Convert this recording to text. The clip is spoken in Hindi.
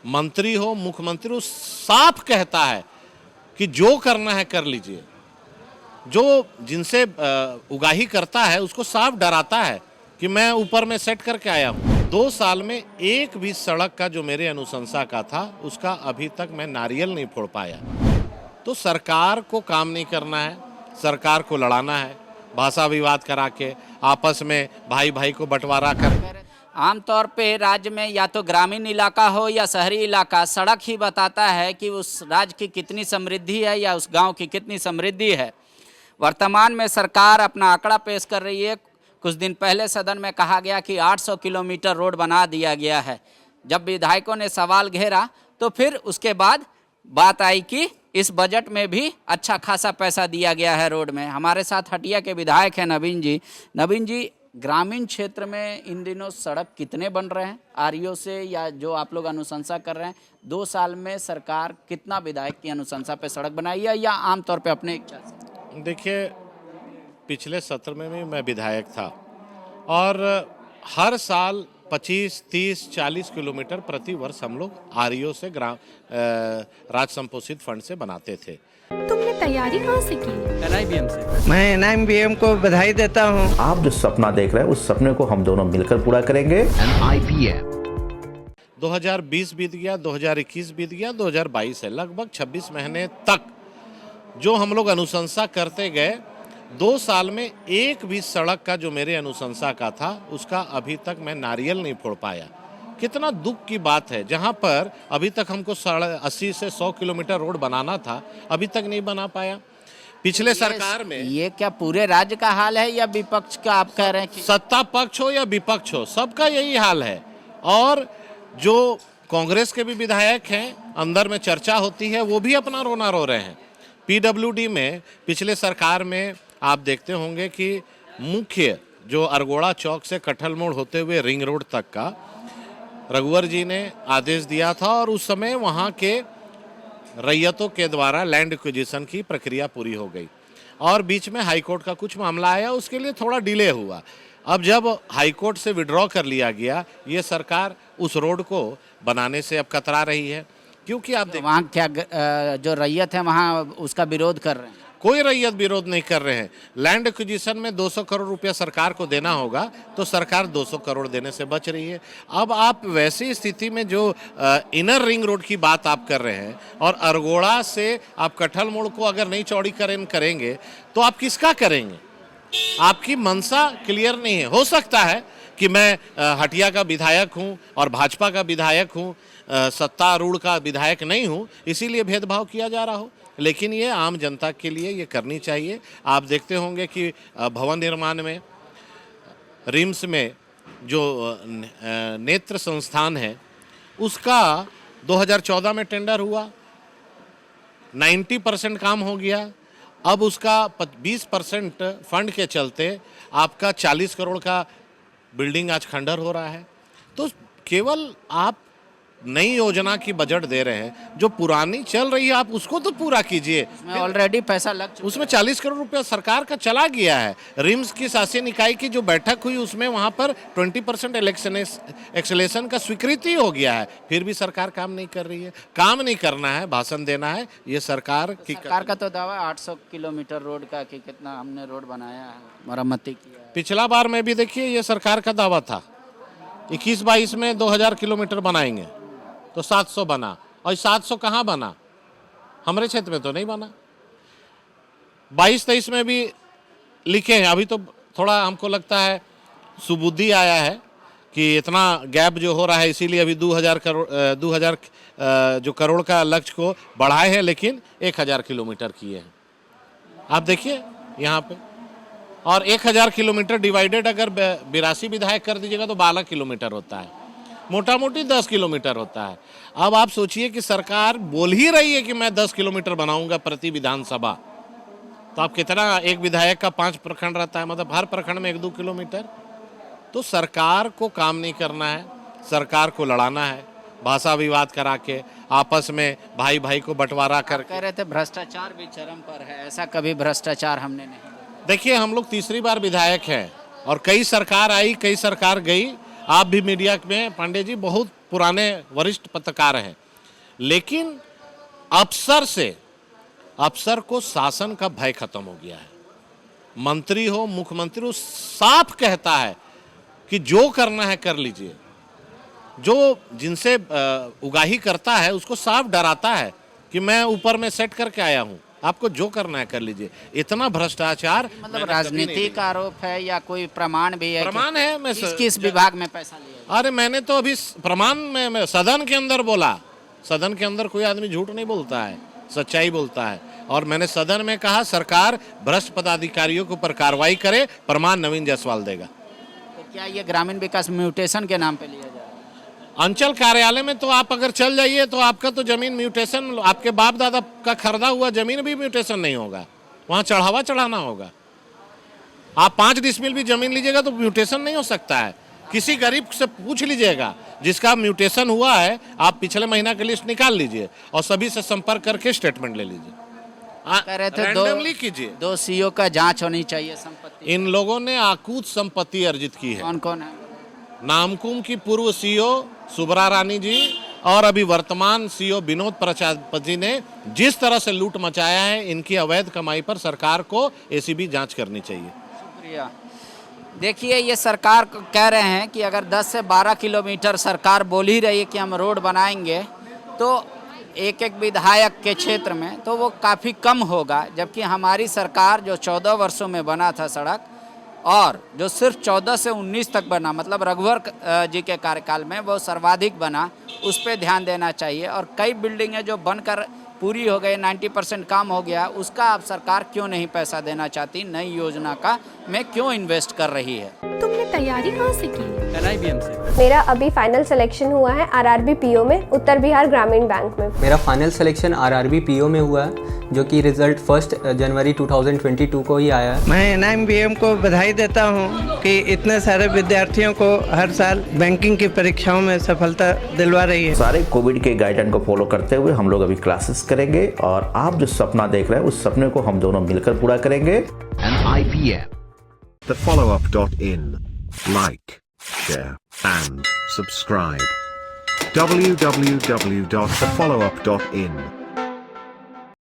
मंत्री हो, मुख्यमंत्री हो, साफ कहता है कि जो करना है कर लीजिए। जो जिनसे उगाही करता है उसको साफ डराता है कि मैं ऊपर में सेट करके आया हूँ। 2 साल में एक भी सड़क का जो मेरे अनुशंसा का था उसका अभी तक मैं नारियल नहीं फोड़ पाया। तो सरकार को काम नहीं करना है, सरकार को लड़ाना है, भाषा विवाद करा के आपस में भाई भाई को बंटवारा कर। आमतौर पे राज्य में या तो ग्रामीण इलाका हो या शहरी इलाका, सड़क ही बताता है कि उस राज्य की कितनी समृद्धि है या उस गांव की कितनी समृद्धि है। वर्तमान में सरकार अपना आंकड़ा पेश कर रही है। कुछ दिन पहले सदन में कहा गया कि 800 किलोमीटर रोड बना दिया गया है। जब विधायकों ने सवाल घेरा तो फिर उसके बाद बात आई कि इस बजट में भी अच्छा खासा पैसा दिया गया है रोड में। हमारे साथ हटिया के विधायक हैं नवीन जी। नवीन जी, ग्रामीण क्षेत्र में इन दिनों सड़क कितने बन रहे हैं आरईओ से, या जो आप लोग अनुशंसा कर रहे हैं? 2 साल में सरकार कितना विधायक की अनुशंसा पे सड़क बनाई है या आमतौर पे अपने इच्छा से? देखिए, पिछले सत्र में भी मैं विधायक था और हर साल 25, 30, 40 किलोमीटर प्रति वर्ष हम लोग आरईओ से राज्य संपोषित फंड से बनाते थे। तुमने तैयारी कहाँ से की? NIBM से। मैं NIBM को बधाई देता हूँ। आप जो सपना देख रहे हैं उस सपने को हम दोनों मिलकर पूरा करेंगे। NIBM 2020 बीत गया, 2021 बीत गया, 2022 है। लगभग 26 महीने तक जो हम लोग अनुशंसा करते गए, 2 साल में एक भी सड़क का जो मेरे अनुशंसा का था उसका अभी तक मैं नारियल नहीं फोड़ पाया। कितना दुख की बात है, जहां पर अभी तक हमको 80 से 100 किलोमीटर रोड बनाना था, अभी तक नहीं बना पाया। पिछले सरकार में ये क्या पूरे राज्य का हाल है या विपक्ष का आप कह रहे हैं कि? सत्ता पक्ष हो या विपक्ष हो, सबका यही हाल है। और जो कांग्रेस के भी विधायक हैं, अंदर में चर्चा होती है, वो भी अपना रोना रो रहे हैं। PWD में पिछले सरकार में आप देखते होंगे कि मुख्य जो अरगोड़ा चौक से कटहल मोड़ होते हुए रिंग रोड तक का रघुवर जी ने आदेश दिया था और उस समय वहाँ के रैयतों के द्वारा लैंड एक्विजिशन की प्रक्रिया पूरी हो गई और बीच में हाईकोर्ट का कुछ मामला आया, उसके लिए थोड़ा डिले हुआ। अब जब हाईकोर्ट से विड्रॉ कर लिया गया, ये सरकार उस रोड को बनाने से अब कतरा रही है। क्योंकि आप वहाँ क्या जो रैयत है वहाँ उसका विरोध कर रहे हैं? कोई रैयत विरोध नहीं कर रहे हैं। लैंड एक्विजिशन में 200 करोड़ रुपया सरकार को देना होगा तो सरकार 200 करोड़ देने से बच रही है। अब आप वैसी स्थिति में जो इनर रिंग रोड की बात आप कर रहे हैं और अरगोड़ा से आप कटहल मोड़ को अगर नहीं चौड़ीकरण करेंगे तो आप किसका करेंगे? आपकी मंशा क्लियर नहीं है। हो सकता है कि मैं हटिया का विधायक हूँ और भाजपा का विधायक हूँ, सत्तारूढ़ का विधायक नहीं हूँ, इसीलिए भेदभाव किया जा रहा हो, लेकिन ये आम जनता के लिए ये करनी चाहिए। आप देखते होंगे कि भवन निर्माण में, रिम्स में जो नेत्र संस्थान है उसका 2014 में टेंडर हुआ, 90% काम हो गया। अब उसका 20% फंड के चलते आपका 40 करोड़ का बिल्डिंग आज खंडर हो रहा है। तो केवल आप नई योजना की बजट दे रहे हैं, जो पुरानी चल रही है आप उसको तो पूरा कीजिए। ऑलरेडी पैसा लग चुका, उसमें 40 करोड़ रुपया सरकार का चला गया है। रिम्स की शासी निकाय की जो बैठक हुई उसमें वहां पर 20% एक्सेलेशन का स्वीकृति हो गया है, फिर भी सरकार काम नहीं कर रही है। काम नहीं करना है, भाषण देना है, ये सरकार की। सरकार का तो दावा 800 किलोमीटर रोड का कि कितना हमने रोड बनाया है, मरम्मती किया है। पिछला बार में भी देखिए ये सरकार का दावा था 21-22 में 2000 किलोमीटर बनाएंगे, तो 700 बना। और 700 कहाँ बना? हमारे क्षेत्र में तो नहीं बना। 22-23 में भी लिखे हैं। अभी तो थोड़ा हमको लगता है सुबुद्धि आया है कि इतना गैप जो हो रहा है, इसीलिए अभी 2000 जो करोड़ का लक्ष्य को बढ़ाए हैं, लेकिन 1000 किलोमीटर किए हैं। आप देखिए यहाँ पे, और 1000 किलोमीटर डिवाइडेड अगर 82 विधायक कर दीजिएगा तो 12 किलोमीटर होता है, मोटा मोटी 10 किलोमीटर होता है। अब आप सोचिए कि सरकार बोल ही रही है कि मैं 10 किलोमीटर बनाऊंगा प्रति विधानसभा, तो आप कितना, एक विधायक का 5 प्रखंड रहता है, मतलब हर प्रखंड में 1-2 किलोमीटर। तो सरकार को काम नहीं करना है, सरकार को लड़ाना है, भाषा विवाद करा के आपस में भाई भाई को बंटवारा कर। कह रहे थे भ्रष्टाचार भी चरम पर है, ऐसा कभी भ्रष्टाचार हमने नहीं। देखिए, हम लोग तीसरी बार विधायक हैं और कई सरकार आई, कई सरकार गई। आप भी मीडिया में पांडे जी बहुत पुराने वरिष्ठ पत्रकार हैं, लेकिन अफसर को शासन का भय खत्म हो गया है। मंत्री हो, मुख्यमंत्री हो, साफ कहता है कि जो करना है कर लीजिए। जो जिनसे उगाही करता है उसको साफ डराता है कि मैं ऊपर में सेट करके आया हूं, आपको जो करना है कर लीजिए। इतना भ्रष्टाचार मतलब राजनीतिक आरोप है या कोई प्रमाण भी है? प्रमाण है। मैं किस विभाग में पैसा लिया? अरे मैंने तो अभी प्रमाण में मैं सदन के अंदर बोला। सदन के अंदर कोई आदमी झूठ नहीं बोलता है, सच्चाई बोलता है। और मैंने सदन में कहा सरकार भ्रष्ट पदाधिकारियों के ऊपर कार्रवाई करे, प्रमाण नवीन जायसवाल देगा। तो क्या ये ग्रामीण विकास म्यूटेशन के नाम पे लिया जाए? अंचल कार्यालय में तो आप अगर चल जाइए तो आपका तो जमीन म्यूटेशन, आपके बाप दादा का खरीदा हुआ जमीन भी म्यूटेशन नहीं होगा, वहां चढ़ावा चढ़ाना होगा। आप 5 डिसमिल भी जमीन लीजिएगा तो म्यूटेशन नहीं हो सकता है। किसी गरीब से पूछ लीजिएगा जिसका म्यूटेशन हुआ है, आप पिछले महीना की लिस्ट निकाल लीजिए और सभी से संपर्क करके स्टेटमेंट ले लीजिए। कह रहे थे रैंडमली कीजिए। 2 सीओ का जांच होनी चाहिए संपत्ति। इन लोगों ने आकूत संपत्ति अर्जित की है। कौन कौन है? नामकुम की पूर्व सीओ सुब्रा रानी जी और अभी वर्तमान सीओ विनोद प्रजापति ने जिस तरह से लूट मचाया है, इनकी अवैध कमाई पर सरकार को एसीबी जांच करनी चाहिए। शुक्रिया। देखिए, ये सरकार कह रहे हैं कि अगर 10 से 12 किलोमीटर सरकार बोल ही रही है कि हम रोड बनाएंगे, तो एक विधायक के क्षेत्र में तो वो काफ़ी कम होगा, जबकि हमारी सरकार जो 14 वर्षों में बना था सड़क, और जो सिर्फ 14 से 19 तक बना, मतलब रघुवर जी के कार्यकाल में वो सर्वाधिक बना, उस पर ध्यान देना चाहिए। और कई बिल्डिंगें जो बनकर पूरी हो गई, 90% काम हो गया, उसका अब सरकार क्यों नहीं पैसा देना चाहती? नई योजना का में क्यों इन्वेस्ट कर रही है? तुमने तैयारी कहाँ से की? NIBM से। मेरा अभी फाइनल सिलेक्शन हुआ है RRB PO में, उत्तर बिहार ग्रामीण बैंक में। मेरा फाइनल सिलेक्शन RRB PO में हुआ है, जो कि रिजल्ट 1 जनवरी 2022 को ही आया है। मैं NIBM को बधाई देता हूं कि इतने सारे विद्यार्थियों को हर साल बैंकिंग की परीक्षाओं में सफलता दिलवा रही है। सारे कोविड के गाइडलाइन को फॉलो करते हुए हम लोग अभी क्लासेस करेंगे और आप जो सपना देख रहे हैं उस सपने को हम दोनों मिलकर पूरा करेंगे। NIBM. TheFollowUp.in. Like, share and subscribe. www.thefollowup.in